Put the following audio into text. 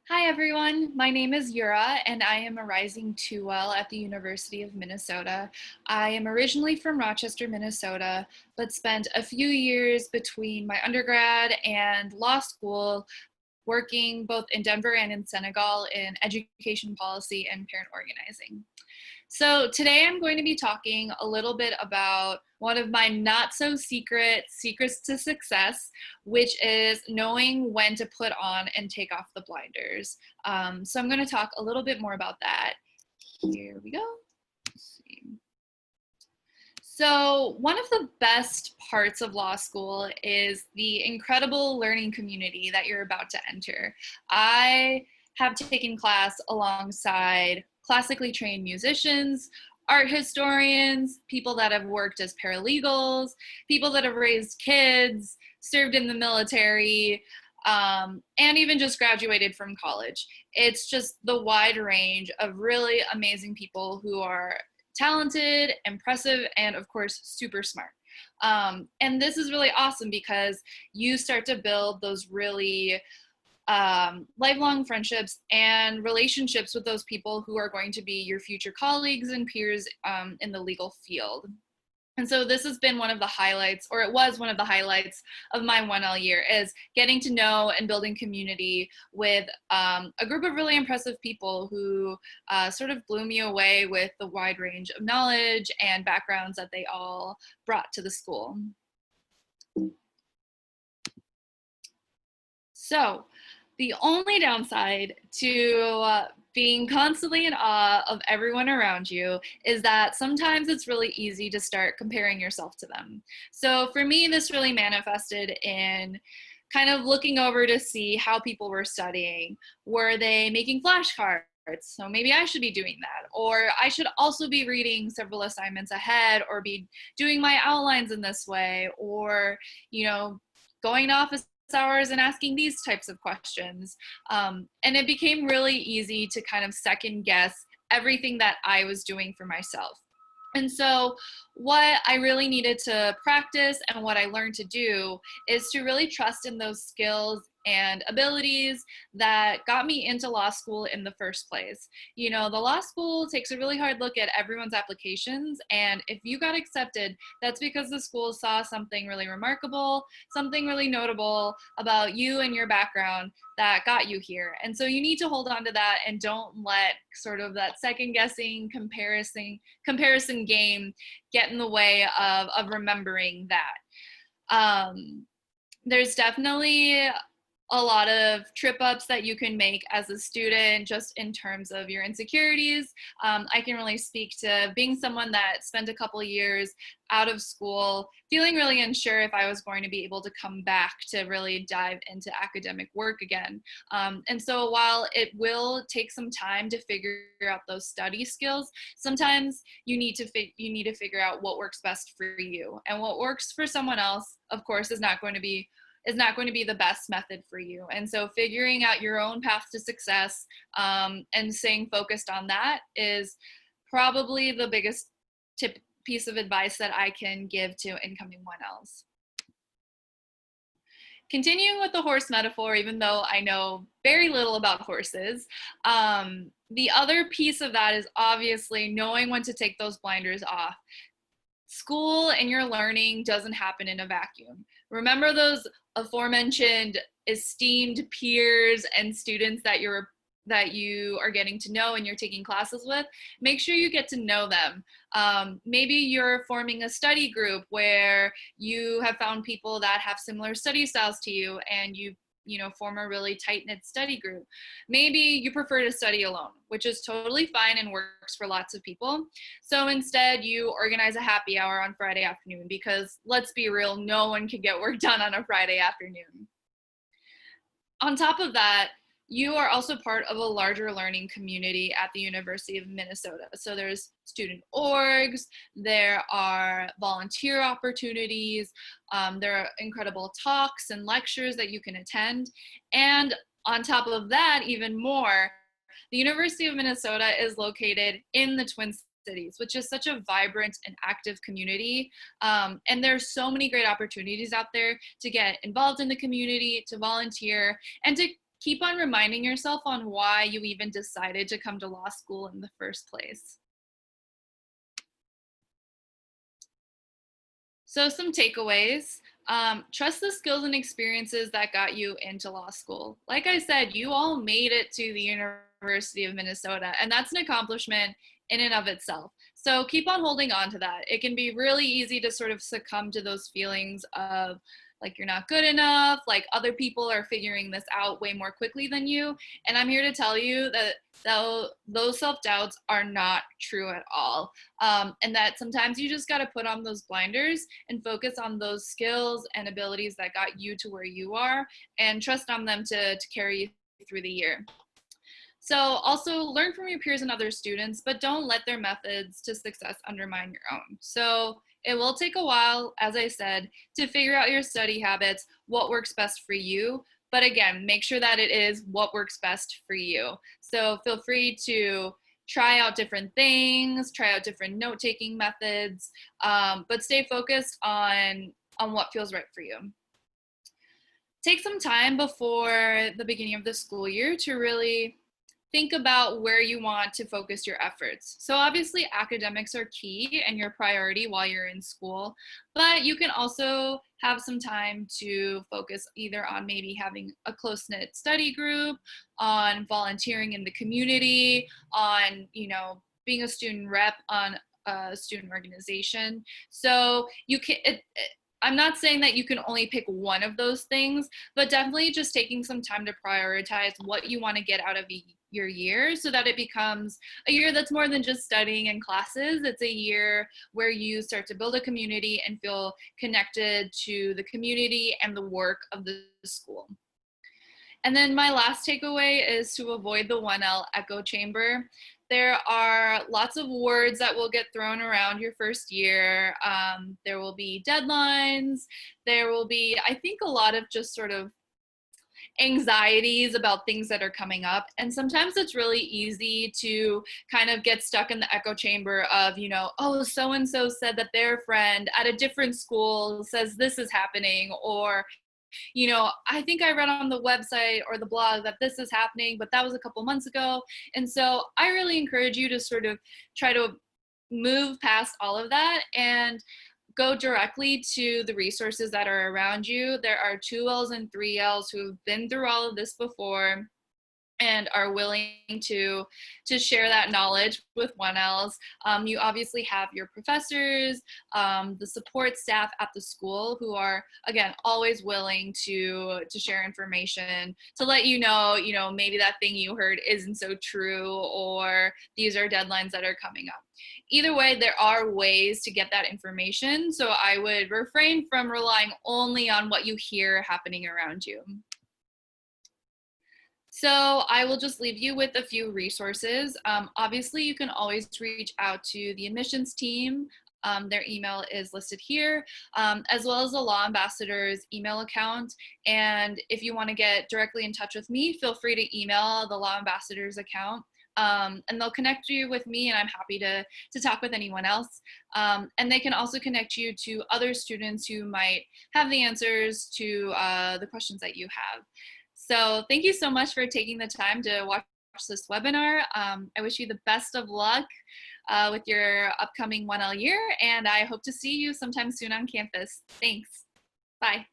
Hi everyone, my name is Eura and I am a rising 2L at the University of Minnesota. I am originally from Rochester, Minnesota, but spent a few years between my undergrad and law school working both in Denver and in Senegal in education policy and parent organizing. So today I'm going to be talking a little bit about one of my not so secret secrets to success, which is knowing when to put on and take off the blinders. So I'm going to talk a little bit more about that. Here we go. Let's see. So one of the best parts of law school is the incredible learning community that you're about to enter. I have taken class alongside classically trained musicians, art historians, people that have worked as paralegals, people that have raised kids, served in the military, and even just graduated from college. It's just the wide range of really amazing people who are talented, impressive, and of course, super smart. And this is really awesome because you start to build those really lifelong friendships and relationships with those people who are going to be your future colleagues and peers in the legal field. And so this has been one of the highlights, or it was one of the highlights of my 1L year, is getting to know and building community with a group of really impressive people who sort of blew me away with the wide range of knowledge and backgrounds that they all brought to the school. So the only downside to being constantly in awe of everyone around you is that sometimes it's really easy to start comparing yourself to them. So for me, this really manifested in kind of looking over to see how people were studying. Were they making flashcards? So maybe I should be doing that. Or I should also be reading several assignments ahead or be doing my outlines in this way, or, going to office hours and asking these types of questions. And it became really easy to kind of second guess everything that I was doing for myself. And so what I really needed to practice and what I learned to do is to really trust in those skills and abilities that got me into law school in the first place. The law school takes a really hard look at everyone's applications, and if you got accepted, that's because the school saw something really remarkable, something really notable about you and your background that got you here. And so you need to hold on to that and don't let sort of that second guessing comparison game get in the way of remembering that. There's definitely a lot of trip ups that you can make as a student just in terms of your insecurities. I can really speak to being someone that spent a couple years out of school feeling really unsure if I was going to be able to come back to really dive into academic work again. And so while it will take some time to figure out those study skills, sometimes you need to figure out what works best for you, and what works for someone else, of course, is not going to be the best method for you. And so figuring out your own path to success and staying focused on that is probably the biggest piece of advice that I can give to incoming 1Ls. Continuing with the horse metaphor, even though I know very little about horses, the other piece of that is obviously knowing when to take those blinders off. School and your learning doesn't happen in a vacuum. Remember those aforementioned esteemed peers and students that you are getting to know and you're taking classes with. Make sure you get to know them. Maybe you're forming a study group where you have found people that have similar study styles to you, and you form a really tight-knit study group. Maybe you prefer to study alone, which is totally fine and works for lots of people. So instead, you organize a happy hour on Friday afternoon, because let's be real, no one can get work done on a Friday afternoon. On top of that, you are also part of a larger learning community at the University of Minnesota. So there's student orgs, there are volunteer opportunities, there are incredible talks and lectures that you can attend. And on top of that, even more, the University of Minnesota is located in the Twin Cities, which is such a vibrant and active community. And there's so many great opportunities out there to get involved in the community, to volunteer, and to keep on reminding yourself on why you even decided to come to law school in the first place. So some takeaways. Trust the skills and experiences that got you into law school. Like I said, you all made it to the University of Minnesota, and that's an accomplishment in and of itself. So keep on holding on to that. It can be really easy to sort of succumb to those feelings of like you're not good enough, like other people are figuring this out way more quickly than you. And I'm here to tell you that those self-doubts are not true at all. And that sometimes you just got to put on those blinders and focus on those skills and abilities that got you to where you are and trust on them to carry you through the year. So also learn from your peers and other students, but don't let their methods to success undermine your own. So it will take a while, as I said, to figure out your study habits, what works best for you. But again, make sure that it is what works best for you. So feel free to try out different things, try out different note-taking methods, but stay focused on what feels right for you. Take some time before the beginning of the school year to really think about where you want to focus your efforts. So obviously academics are key and your priority while you're in school, but you can also have some time to focus either on maybe having a close-knit study group, on volunteering in the community, on, being a student rep on a student organization. So you can, I'm not saying that you can only pick one of those things, but definitely just taking some time to prioritize what you want to get out of your year so that it becomes a year that's more than just studying in classes. It's a year where you start to build a community and feel connected to the community and the work of the school. And then my last takeaway is to avoid the 1L echo chamber. There are lots of words that will get thrown around your first year. There will be deadlines. There will be, I think, a lot of just sort of anxieties about things that are coming up. And sometimes it's really easy to kind of get stuck in the echo chamber of, oh, so-and-so said that their friend at a different school says this is happening, or I think I read on the website or the blog that this is happening, but that was a couple months ago. And so I really encourage you to sort of try to move past all of that and go directly to the resources that are around you. There are 2Ls and 3Ls who have been through all of this before and are willing to share that knowledge with 1Ls. You obviously have your professors, the support staff at the school who are, again, always willing to share information, to let you know, maybe that thing you heard isn't so true, or these are deadlines that are coming up. Either way, there are ways to get that information. So I would refrain from relying only on what you hear happening around you. So I will just leave you with a few resources. Obviously, you can always reach out to the admissions team. Their email is listed here, as well as the Law Ambassador's email account. And if you want to get directly in touch with me, feel free to email the Law Ambassador's account. And they'll connect you with me, and I'm happy to talk with anyone else. And they can also connect you to other students who might have the answers to the questions that you have. So thank you so much for taking the time to watch this webinar. I wish you the best of luck with your upcoming 1L year, and I hope to see you sometime soon on campus. Thanks. Bye.